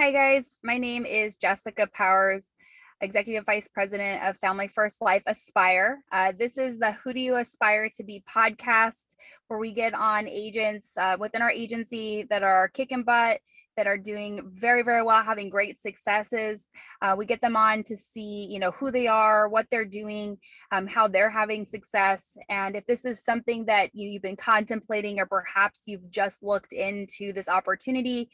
Hi guys, my name is Jessica Powers, Executive Vice President of Family First Life Aspire. This is the Who Do You Aspire to Be podcast, where we get on agents within our agency that are kicking butt, that are doing very, very well, having great successes. We get them on to see, who they are, what they're doing, how they're having success. And if this is something that you've been contemplating, or perhaps you've just looked into this opportunity,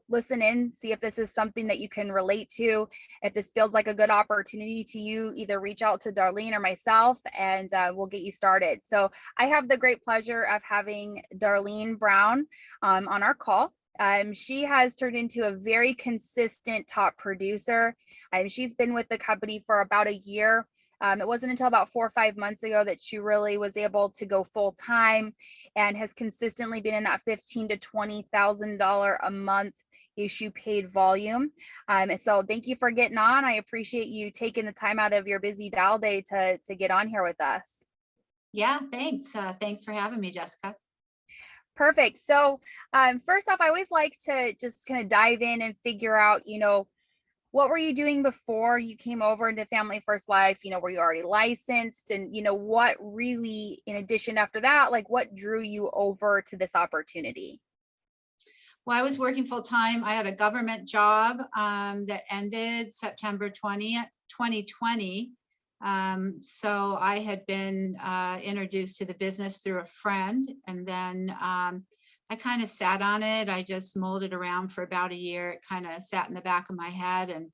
listen in, see if this is something that you can relate to. If this feels like a good opportunity to you, either reach out to Darlene or myself, and we'll get you started. So I have the great pleasure of having Darlene Brown on our call. She has turned into a very consistent top producer. She's been with the company for about a year. It wasn't until about 4 or 5 months ago that she really was able to go full time, and has consistently been in that $15,000 to $20,000 a month issue paid volume. So thank you for getting on. I appreciate you taking the time out of your busy dial day to get on here with us. Yeah, thanks. Thanks for having me, Jessica. Perfect. So first off, I always like to just kind of dive in and figure out, what were you doing before you came over into Family First Life? Were you already licensed? And, what really, in addition after that, like what drew you over to this opportunity? Well, I was working full time. I had a government job that ended September 20th, 2020. So I had been introduced to the business through a friend, and then I kind of sat on it. I just mulled it around for about a year. It kind of sat in the back of my head, and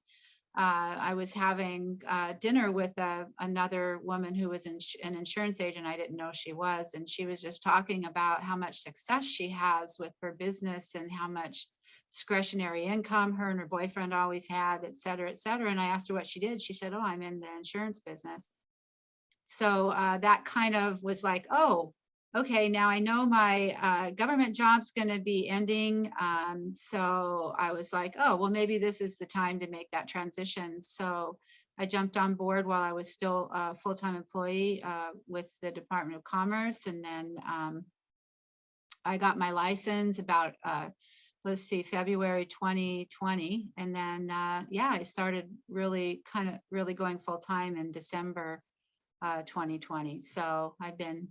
I was having dinner with another woman who was an insurance agent. I didn't know she was, and she was just talking about how much success she has with her business and how much discretionary income her and her boyfriend always had, et cetera, et cetera. And I asked her what she did. She said, "Oh, I'm in the insurance business." So that kind of was like, oh, okay, now I know my government job's going to be ending. So I was like, oh, well, maybe this is the time to make that transition. So I jumped on board while I was still a full-time employee with the Department of Commerce. And then I got my license about, February 2020. And then, I started really going full-time in December 2020. So I've been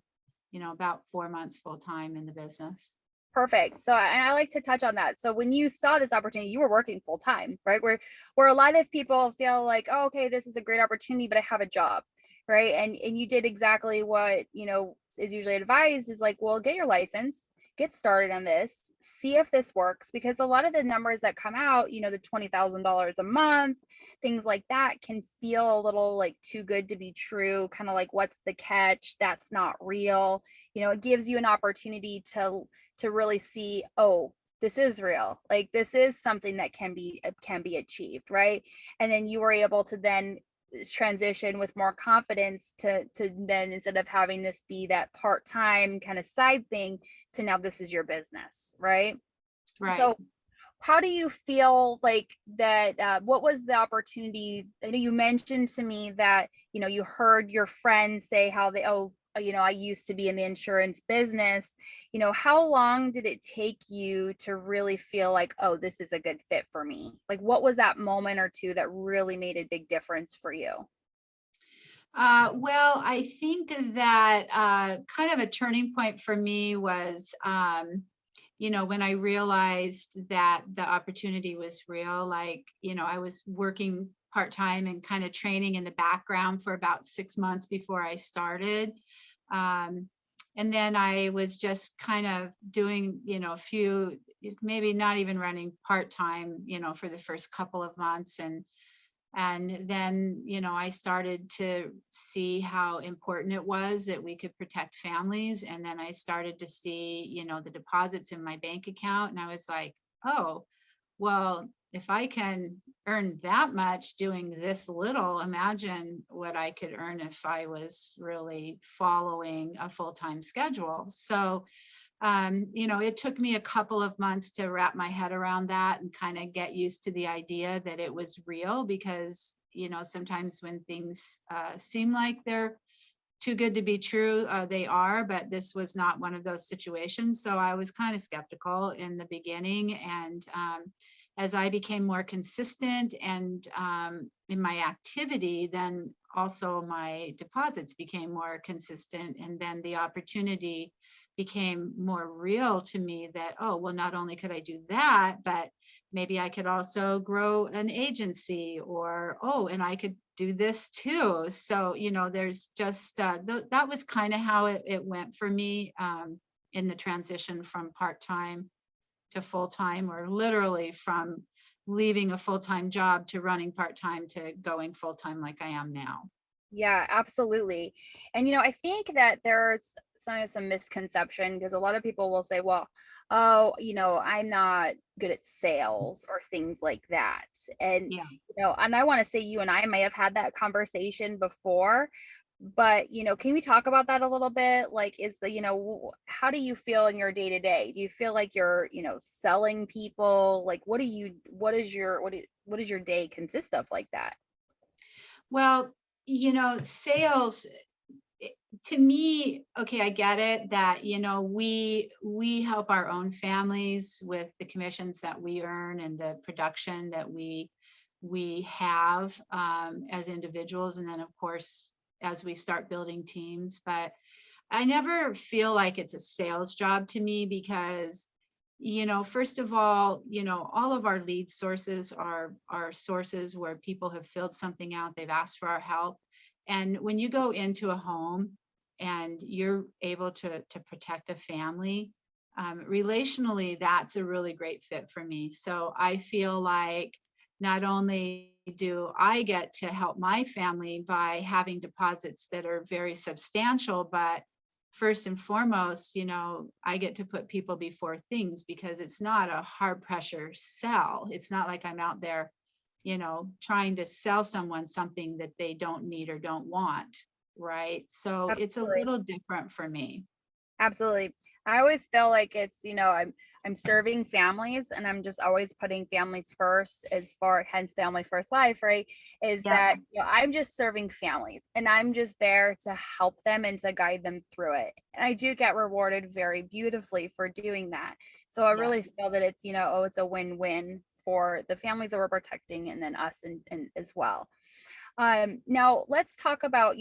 about 4 months full-time in the business. Perfect. So, and I like to touch on that. So when you saw this opportunity, you were working full time, right? Where a lot of people feel like, oh, okay, this is a great opportunity, but I have a job, right? And you did exactly what, is usually advised, is like, well, get your license, get started on this, see if this works, because a lot of the numbers that come out, the $20,000 a month, things like that, can feel a little like too good to be true, kind of like, what's the catch? That's not real. It gives you an opportunity to really see, oh, this is real, like this is something that can be achieved, right? And then you were able to then transition with more confidence to then, instead of having this be that part-time kind of side thing, to now this is your business, right? Right. So how do you feel like that? What was the opportunity? I know you mentioned to me that, you heard your friends say how I used to be in the insurance business. How long did it take you to really feel like, oh, this is a good fit for me? Like, what was that moment or two that really made a big difference for you? Well, I think that kind of a turning point for me was, when I realized that the opportunity was real. Like, I was working part-time and kind of training in the background for about 6 months before I started. And then I was just kind of doing, a few, maybe not even running part-time, for the first couple of months. And then, I started to see how important it was that we could protect families. And then I started to see, the deposits in my bank account. And I was like, oh, well, if I can earn that much doing this little, imagine what I could earn if I was really following a full-time schedule. So it took me a couple of months to wrap my head around that and kind of get used to the idea that it was real, because, sometimes when things seem like they're too good to be true, they are, but this was not one of those situations. So I was kind of skeptical in the beginning. And as I became more consistent and in my activity, then also my deposits became more consistent. And then the opportunity became more real to me that, oh, well, not only could I do that, but maybe I could also grow an agency, or, oh, and I could do this too. So, there's just, that was kind of how it went for me in the transition from part-time to full-time, or literally from leaving a full-time job to running part-time to going full-time like I am now. Yeah, absolutely. And I think that there's some misconception, because a lot of people will say, well, oh, I'm not good at sales or things like that. And Yeah. and I want to say you and I may have had that conversation before, but can we talk about that a little bit? Like, is the, how do you feel in your day to day? Do you feel like you're, selling people? Like, what does your day consist of like that? Well, sales, to me, okay, I get it that, we help our own families with the commissions that we earn and the production that we have as individuals, and then of course as we start building teams. But I never feel like it's a sales job to me, because first of all of our lead sources are sources where people have filled something out, they've asked for our help. And when you go into a home and you're able to protect a family, relationally, that's a really great fit for me. So I feel like not only do I get to help my family by having deposits that are very substantial, but first and foremost, I get to put people before things, because it's not a hard pressure sell. It's not like I'm out there, trying to sell someone something that they don't need or don't want. Right. So it's a Absolutely. little different for me. Absolutely. I always feel like it's, I'm serving families, and I'm just always putting families first, as far, hence family first life, right? Is Yeah. that, I'm just serving families, and I'm just there to help them and to guide them through it. And I do get rewarded very beautifully for doing that. So I Yeah. really feel that it's, oh, it's a win-win for the families that we're protecting, and then us and as well. Now let's talk about,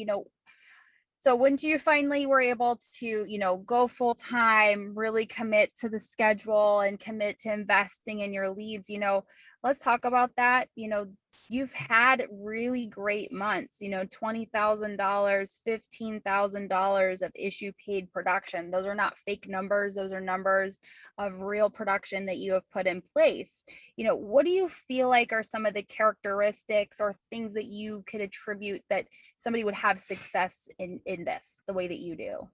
so when you finally were able to, go full time, really commit to the schedule and commit to investing in your leads, let's talk about that. You've had really great months, $20,000, $15,000 of issue paid production. Those are not fake numbers. Those are numbers of real production that you have put in place. What do you feel like are some of the characteristics or things that you could attribute that somebody would have success in this the way that you do?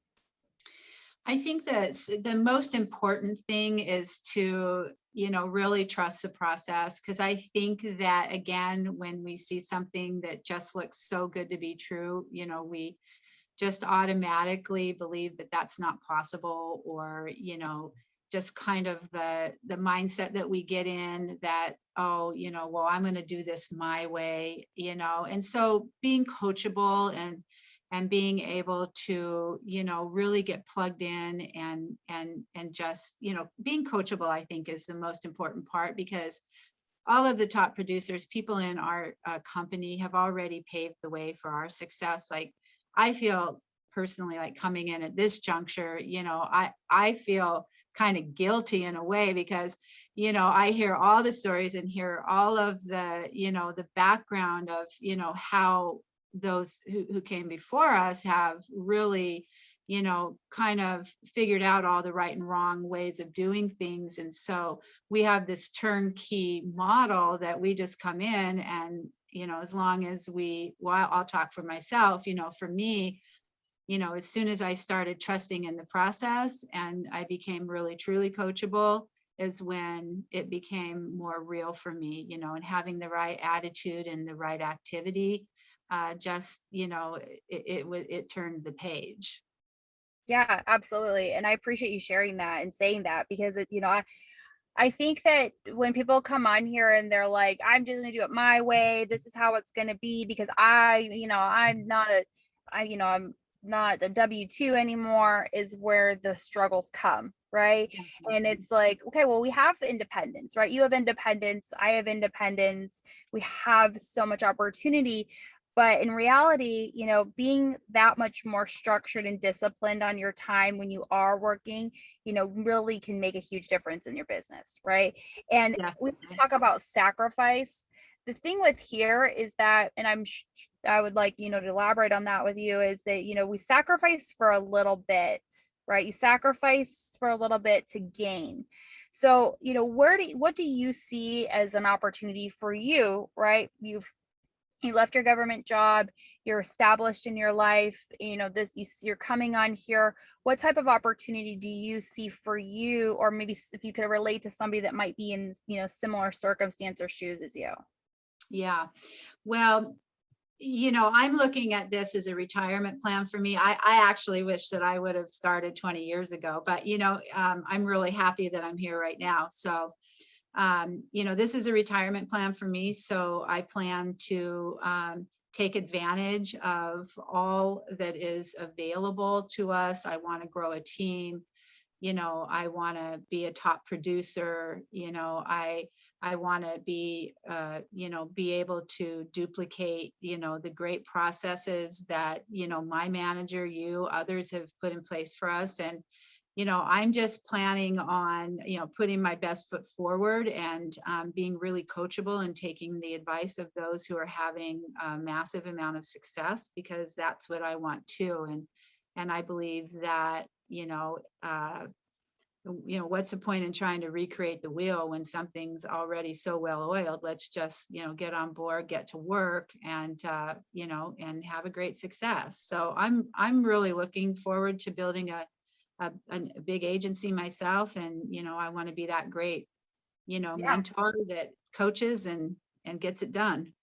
I think that the most important thing is to, really trust the process. Because I think that, again, when we see something that just looks so good to be true, we just automatically believe that that's not possible, or, just kind of the mindset that we get in that, oh, well, I'm going to do this my way, and so being coachable and being able to, really get plugged in and just, being coachable, I think is the most important part, because all of the top producers, people in our company, have already paved the way for our success. Like, I feel personally like coming in at this juncture, I feel kind of guilty in a way, because, I hear all the stories and hear all of the background of, how those who came before us have really, kind of figured out all the right and wrong ways of doing things. And so we have this turnkey model that we just come in and, as long as I'll talk for myself, for me, as soon as I started trusting in the process and I became really truly coachable, is when it became more real for me, and having the right attitude and the right activity, just, it turned the page. Yeah, absolutely. And I appreciate you sharing that and saying that, because I think that when people come on here and they're like, I'm just gonna do it my way, this is how it's gonna be, because I'm not a, I'm not a W-2 anymore is where the struggles come, right? And it's like, okay, well, we have independence, right? You have independence, I have independence, we have so much opportunity. But in reality, being that much more structured and disciplined on your time when you are working, really can make a huge difference in your business, right? And we Definitely. talk about sacrifice. The thing with here is that, and I would like, to elaborate on that with you, is that, we sacrifice for a little bit, right? You sacrifice for a little bit to gain. So, what do you see as an opportunity for you, right? You left your government job, you're established in your life, you're coming on here. What type of opportunity do you see for you, or maybe if you could relate to somebody that might be in, similar circumstance or shoes as you? Yeah. Well, I'm looking at this as a retirement plan for me. I actually wish that I would have started 20 years ago, but I'm really happy that I'm here right now. So, this is a retirement plan for me. So I plan to take advantage of all that is available to us. I want to grow a team. I want to be a top producer. I want to be able to duplicate, the great processes that, my manager, others have put in place for us. And, I'm just planning on, putting my best foot forward and being really coachable and taking the advice of those who are having a massive amount of success, because that's what I want too. And I believe that, what's the point in trying to recreate the wheel when something's already so well oiled? Let's just, get on board, get to work, and and have a great success. So I'm really looking forward to building a big agency myself, and I want to be that great, Yeah. mentor that coaches and gets it done.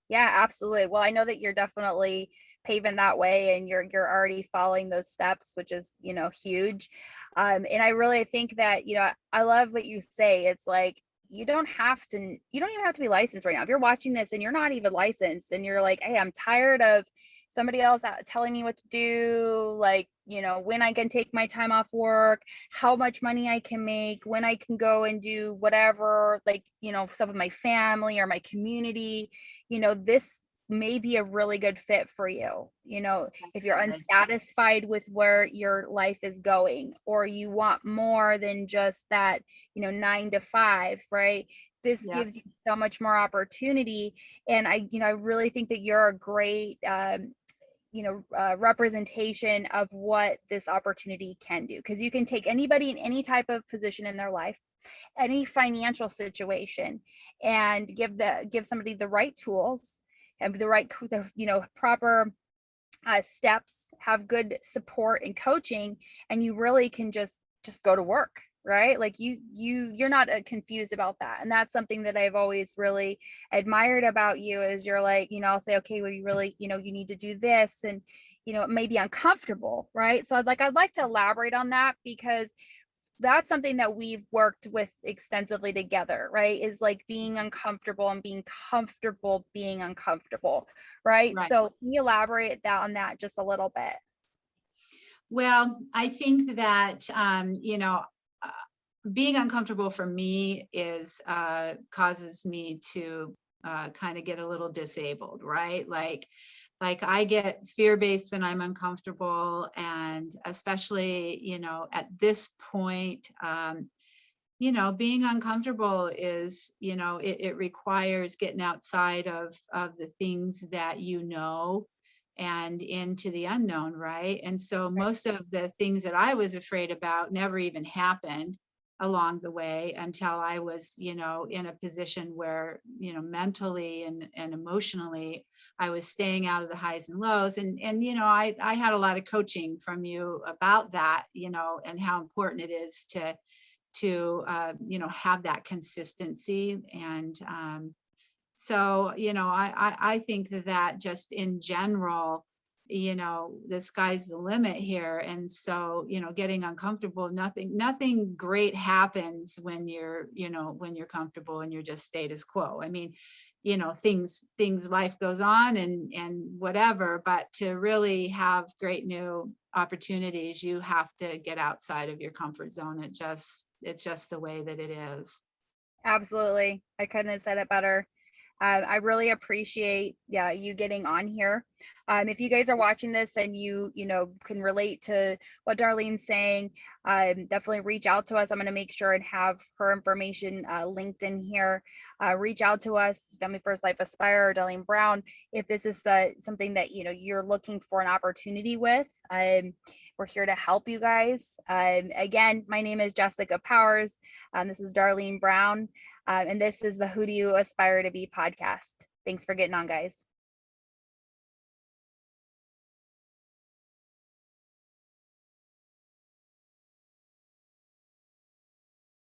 Yeah, absolutely. Well, I know that you're definitely paving that way, and you're already following those steps, which is, huge. And I really think that, I love what you say. It's like, you don't even have to be licensed right now. If you're watching this and you're not even licensed and you're like, hey, I'm tired of somebody else telling me what to do, like, when I can take my time off work, how much money I can make, when I can go and do whatever, like, stuff with my family or my community, this may be a really good fit for you. If you're Definitely. unsatisfied with where your life is going, or you want more than just that, 9 to 5, right? This Yep. gives you so much more opportunity. And I really think that you're a great, representation of what this opportunity can do, because you can take anybody in any type of position in their life, any financial situation, and give somebody the right tools and proper steps, have good support and coaching, and you really can just go to work, right? Like you're not confused about that. And that's something that I've always really admired about you, is you're like, I'll say, okay, well, you really, you need to do this, and it may be uncomfortable, right? So I'd like to elaborate on that, because that's something that we've worked with extensively together, right? Is like being uncomfortable and being comfortable being uncomfortable, right? Right. So can you elaborate on that just a little bit? Well, I think that being uncomfortable for me is causes me to kind of get a little disabled, right? Like I get fear-based when I'm uncomfortable, and especially at this point, being uncomfortable is, it requires getting outside of the things that and into the unknown, right? And so most of the things that I was afraid about never even happened along the way, until I was, in a position where, mentally and emotionally, I was staying out of the highs and lows. And I had a lot of coaching from you about that, and how important it is to have that consistency. And so I think that just in general, the sky's the limit here. And so, getting uncomfortable, nothing great happens when you're comfortable and you're just status quo. I mean, things life goes on and whatever, but to really have great new opportunities, you have to get outside of your comfort zone. It's just the way that it is. Absolutely. I couldn't have said it better. I really appreciate you getting on here. If you guys are watching this and you can relate to what Darlene's saying, definitely reach out to us. I'm going to make sure and have her information linked in here. Reach out to us, Family First Life Aspire or Darlene Brown, if this is something that you're looking for an opportunity with. We're here to help you guys. Again, my name is Jessica Powers. This is Darlene Brown. And this is the Who Do You Aspire to Be podcast. Thanks for getting on, guys.